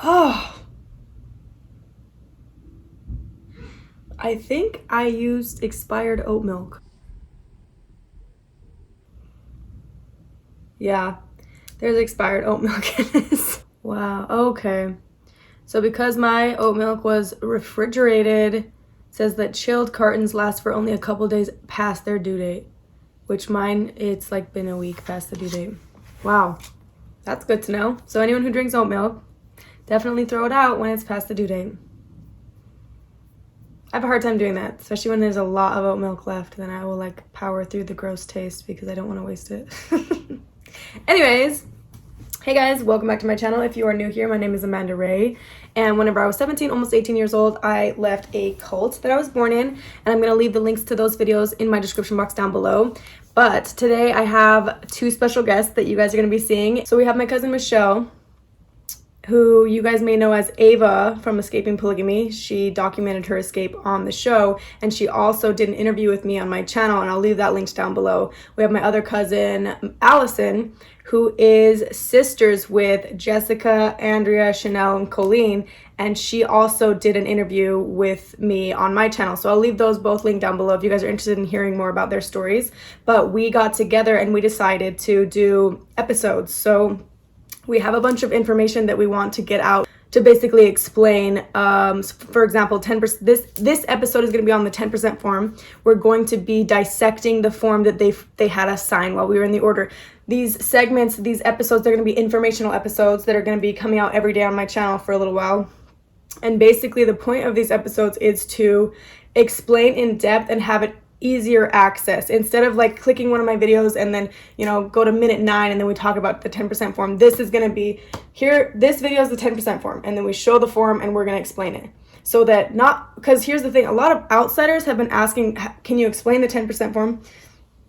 Oh. I think I used expired oat milk. Yeah, there's expired oat milk in this. Wow, okay. So because my oat milk was refrigerated, it says that chilled cartons last for only a couple days past their due date. Which mine, it's like been a week past the due date. Wow, that's good to know. So anyone who drinks oat milk, definitely throw it out when it's past the due date. I have a hard time doing that, especially when there's a lot of oat milk left. Then I will like power through the gross taste because I don't want to waste it. Anyways, hey guys, welcome back to my channel. If you are new here, my name is Amanda Ray. And whenever I was 17, almost 18 years old, I left a cult that I was born in. And I'm going to leave the links to those videos in my description box down below. But today I have two special guests that you guys are going to be seeing. So we have my cousin Michelle, who you guys may know as Ava from Escaping Polygamy. She documented her escape on the show, and she also did an interview with me on my channel, and I'll leave that link down below. We have my other cousin, Allison, who is sisters with Jessica, Andrea, Chanel, and Colleen, and she also did an interview with me on my channel. So I'll leave those both linked down below if you guys are interested in hearing more about their stories. But we got together and we decided to do episodes. So we have a bunch of information that we want to get out to basically explain, for example, 10%. This episode is going to be on the 10% form. We're going to be dissecting the form that they had us sign while we were in the order. These segments, these episodes, they're going to be informational episodes that are going to be coming out every day on my channel for a little while. And basically the point of these episodes is to explain in depth and have it easier access. Instead of like clicking one of my videos and then, you know, go to minute 9 and then we talk about the 10% form. This is going to be here. This video is the 10% form, and then we show the form and we're going to explain it. So that because here's the thing, a lot of outsiders have been asking, can you explain the 10% form?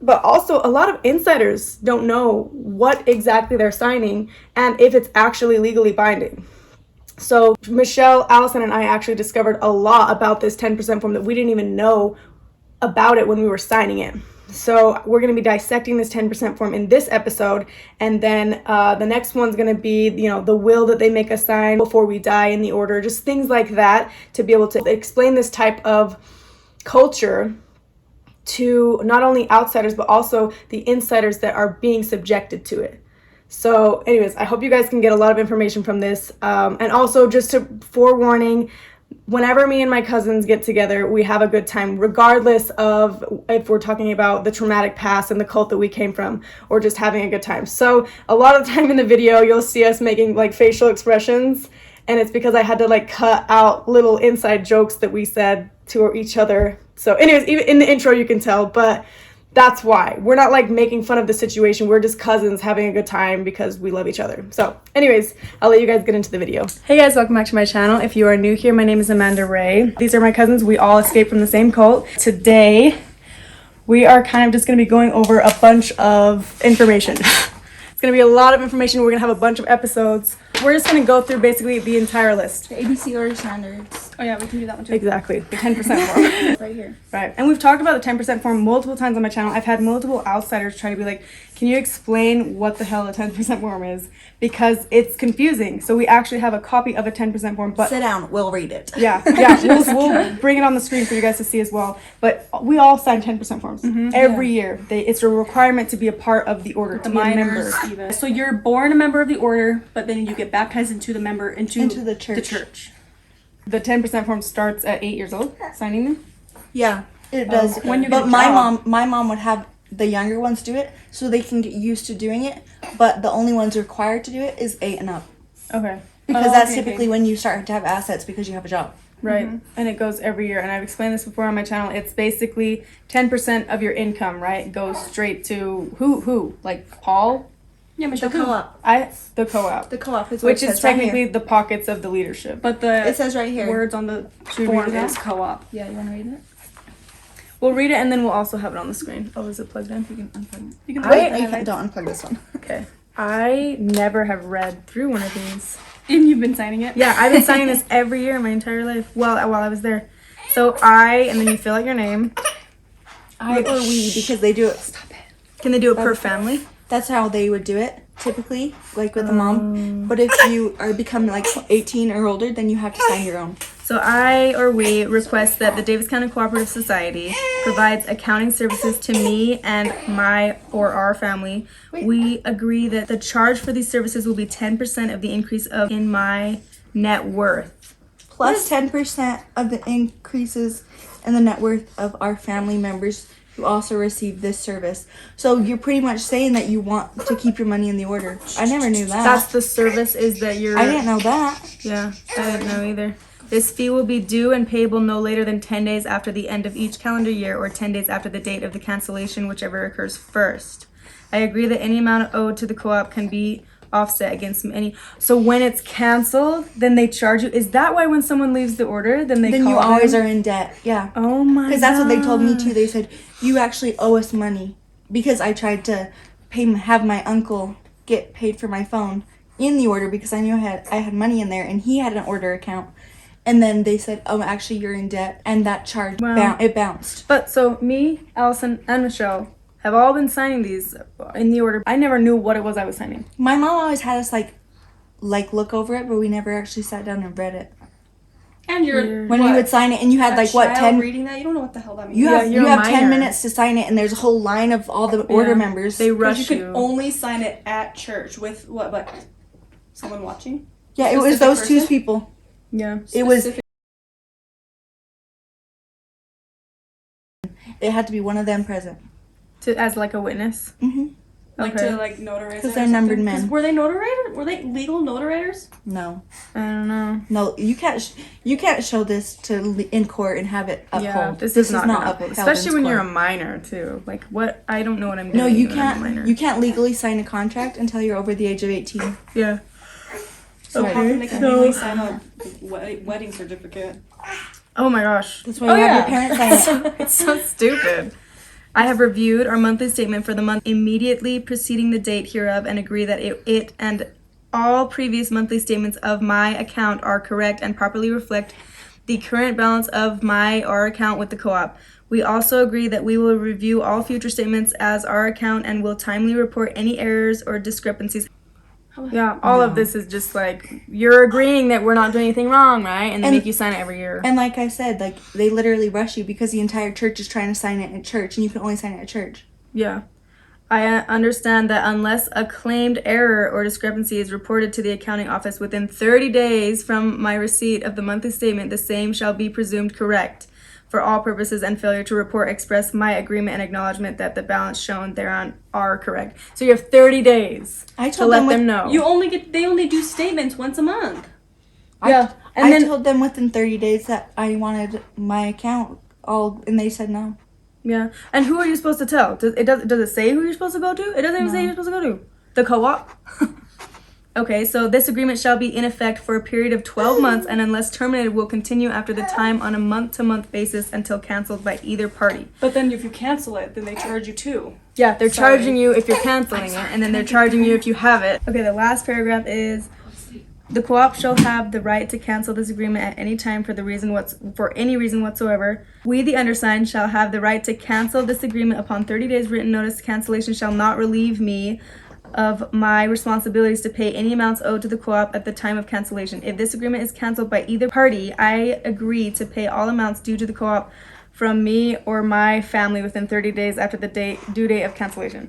But also a lot of insiders don't know what exactly they're signing and if it's actually legally binding. So Michelle, Allison, and I actually discovered a lot about this 10% form that we didn't even know about it when we were signing it. So we're going to be dissecting this 10% form in this episode, and then the next one's going to be, you know, the will that they make us sign before we die in the order, just things like that, to be able to explain this type of culture to not only outsiders but also the insiders that are being subjected to it. So anyways, I hope you guys can get a lot of information from this, and also just to forewarning, whenever me and my cousins get together, we have a good time, regardless of if we're talking about the traumatic past and the cult that we came from, or just having a good time. So a lot of the time in the video, you'll see us making like facial expressions, and it's because I had to like cut out little inside jokes that we said to each other. So anyways, even in the intro you can tell, but that's why. We're not like making fun of the situation. We're just cousins having a good time because we love each other. So anyways, I'll let you guys get into the video. Hey guys, welcome back to my channel. If you are new here, my name is Amanda Ray. These are my cousins. We all escaped from the same cult. Today, we are kind of just going to be going over a bunch of information. It's going to be a lot of information. We're going to have a bunch of episodes. We're just going to go through basically the entire list. The ABC order standards. Oh yeah, we can do that one too. Exactly, the 10% form. Right here. Right, and we've talked about the 10% form multiple times on my channel. I've had multiple outsiders try to be like, can you explain what the hell a 10% form is? Because it's confusing. So we actually have a copy of a 10% form. But sit down, we'll read it. Yeah, we'll bring it on the screen for you guys to see as well. But we all sign 10% forms every year. It's a requirement to be a part of the order, to be a member. Even. So you're born a member of the order, but then you get baptized into the church. The 10% form starts at 8 years old, signing them? Yeah, it does. Okay. When you but my mom would have the younger ones do it so they can get used to doing it, but the only ones required to do it is 8 and up. Okay. Because that's typically when you start to have assets because you have a job. Right, and it goes every year, and I've explained this before on my channel. It's basically 10% of your income, right? Goes straight to who? Like Paul? Yeah, The co-op. The co-op. The co-op is which is technically the pockets of the leadership. But it says right here. Words on the form is co-op. Yeah, you want to read it? We'll read it, and then we'll also have it on the screen. Oh, is it plugged in? You can unplug it. You can Don't unplug this one. Okay. I never have read through one of these. And you've been signing it? Yeah, I've been signing this every year my entire life. While I was there. So and then you fill out your name. I or we, because they do it. Stop it. Can they do it per family? That's how they would do it, typically, like with a mom. But if you are becoming like 18 or older, then you have to sign your own. So we request that the Davis County Cooperative Society provides accounting services to me and my or our family. We agree that the charge for these services will be 10% of the increase in my net worth. Plus 10% of the increases in the net worth of our family members who also receive this service. So you're pretty much saying that you want to keep your money in the order. I never knew that. That's the service is that you're... I didn't know that. Yeah, I didn't know either. This fee will be due and payable no later than 10 days after the end of each calendar year or 10 days after the date of the cancellation, whichever occurs first. I agree that any amount owed to the co-op can be offset against any. So when it's canceled, then they charge you. Is that why when someone leaves the order, then you always are in debt? Yeah. Oh my god. Because that's what they told me too. They said you actually owe us money because I tried to have my uncle get paid for my phone in the order because I knew I had money in there and he had an order account. And then they said, oh, actually, you're in debt. And that charge, it bounced. But so me, Allison, and Michelle have all been signing these in the order. I never knew what it was I was signing. My mom always had us like look over it, but we never actually sat down and read it. And when we would sign it, and you had like what 10 reading that, you don't know what the hell that means. You have 10 minutes to sign it, and there's a whole line of all the order members. They rush you. You can only sign it at church with what? But someone watching. Yeah, it was those two people. Yeah, it was. It had to be one of them present. As like a witness. Mm-hmm. Like to like notarize. Because they're numbered men. Were they notarized? Were they legal notarizers? No. I don't know. No, you can't show this in court and have it upheld. Yeah, this is not upheld. Especially when you're a minor too. Like what? I don't know what I'm doing. No, you can't. You can't legally sign a contract until you're over the age of 18. Yeah. So how can they legally sign a wedding certificate? Oh my gosh. That's why you have your parents sign it. It's so stupid. I have reviewed our monthly statement for the month immediately preceding the date hereof and agree that it and all previous monthly statements of my account are correct and properly reflect the current balance of our account with the co-op. We also agree that we will review all future statements as our account and will timely report any errors or discrepancies. Yeah, all of this is just like, you're agreeing that we're not doing anything wrong, right? And they make you sign it every year. And like I said, like they literally rush you because the entire church is trying to sign it at church and you can only sign it at church. Yeah. I understand that unless a claimed error or discrepancy is reported to the accounting office within 30 days from my receipt of the monthly statement, the same shall be presumed correct for all purposes, and failure to report express my agreement and acknowledgement that the balance shown thereon are correct. So you have 30 days to let them know. They only do statements once a month. Yeah. I told them within 30 days that I wanted my account and they said no. Yeah. And who are you supposed to tell? Does it say who you're supposed to go to? It doesn't even say who you're supposed to go to. The co-op? Okay, so this agreement shall be in effect for a period of 12 months and unless terminated will continue after the time on a month-to-month basis until canceled by either party. But then if you cancel it, then they charge you too. Yeah, they're charging you if you're canceling it, and then they're charging you if you have it. Okay, the last paragraph is, the co-op shall have the right to cancel this agreement at any time for any reason whatsoever. We, the undersigned, shall have the right to cancel this agreement upon 30 days written notice. Cancellation shall not relieve me of my responsibilities to pay any amounts owed to the co-op at the time of cancellation. If this agreement is canceled by either party, I agree to pay all amounts due to the co-op from me or my family within 30 days after the due date of cancellation.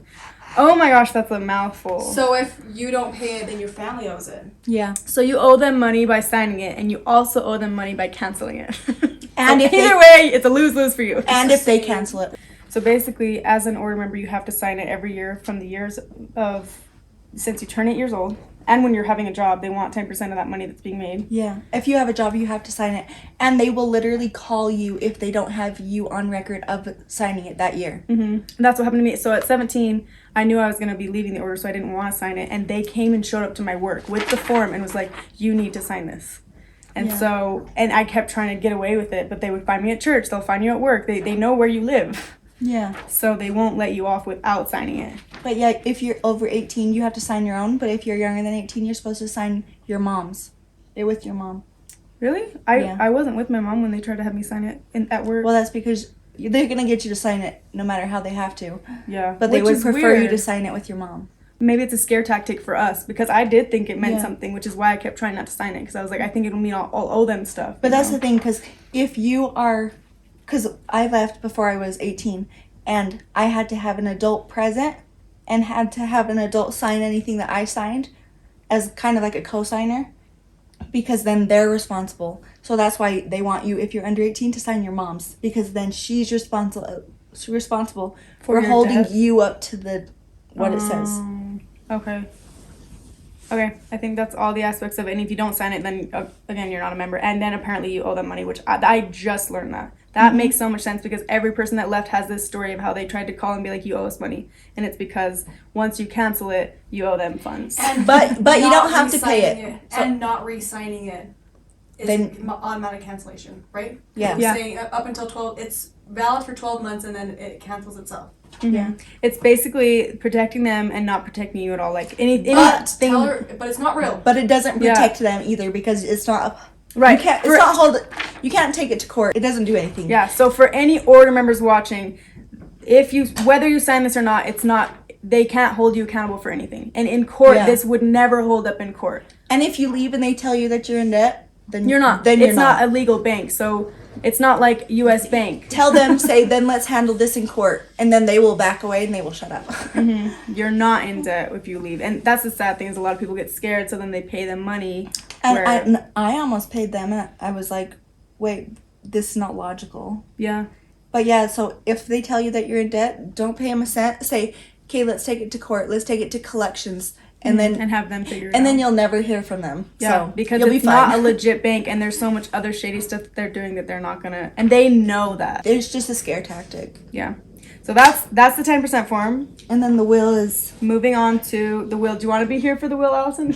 Oh my gosh, that's a mouthful. So if you don't pay it, then your family owes it. Yeah. So you owe them money by signing it, and you also owe them money by canceling it. And so either way, it's a lose-lose for you. And if they cancel it. So basically, as an order member, you have to sign it every year from the years of, since you turn 8 years old. And when you're having a job, they want 10% of that money that's being made. Yeah. If you have a job, you have to sign it. And they will literally call you if they don't have you on record of signing it that year. Mm-hmm. And that's what happened to me. So at 17, I knew I was going to be leaving the order, so I didn't want to sign it. And they came and showed up to my work with the form and was like, you need to sign this. And so, and I kept trying to get away with it, but they would find me at church. They'll find you at work. They know where you live. Yeah. So they won't let you off without signing it. But yeah, if you're over 18, you have to sign your own. But if you're younger than 18, you're supposed to sign your mom's. They're with your mom. Really? I wasn't with my mom when they tried to have me sign it at work. Well, that's because they're going to get you to sign it no matter how they have to. Yeah. But they would prefer you to sign it with your mom. maybe it's a scare tactic for us, because I did think it meant Yeah. something, which is why I kept trying not to sign it, because I was like, I think it'll mean I'll owe them stuff. But that's the thing, because if you are, because I left before I was 18, and I had to have an adult present and had to have an adult sign anything that I signed as kind of like a co-signer, because then they're responsible. So that's why they want you, if you're under 18, to sign your mom's, because then she's responsible for your holding debt? you up to the what it says. Okay. Okay, I think that's all the aspects of it. And if you don't sign it, then again, you're not a member. And then apparently you owe them money, which I just learned that. That makes so much sense, because every person that left has this story of how they tried to call and be like, you owe us money. And it's because once you cancel it, you owe them funds. But you don't have to pay it. And not re-signing it is Then- automatic cancellation, right? Yeah. It's Yeah. saying up until 12, it's valid for 12 months and then it cancels itself. Yeah. It's basically protecting them and not protecting you at all. Like But anything. tell her, but it's not real. But it doesn't Yeah. protect them either, because it's not Right. You can't. It's not hold. You can't take it to court. It doesn't do anything. Yeah, so for any order members watching, whether you sign this or not, they can't hold you accountable for anything. And in court, Yeah. this would never hold up in court. And if you leave and they tell you that you're in debt, then You're not. Then you're It's not a legal bank, so it's not like U.S. Bank. Tell them, say, then let's handle this in court, and then they will back away and they will shut up. You're not in debt if you leave. And that's the sad thing, is a lot of people get scared, so then they pay them money. And I almost paid them, and I was like, wait, this is not logical. Yeah. But yeah, so if they tell you that you're in debt, don't pay them a cent. Say, okay, let's take it to court. Let's take it to collections, and then have them figure it out. and then you'll never hear from them. Yeah, So because you'll it's be fine. not a legit bank, and there's so much other shady stuff that they're doing that they're not gonna, and they know that. It's just a scare tactic. Yeah. So that's the 10% form. And then the will is Moving on to the will. Do you want to be here for the will, Allison?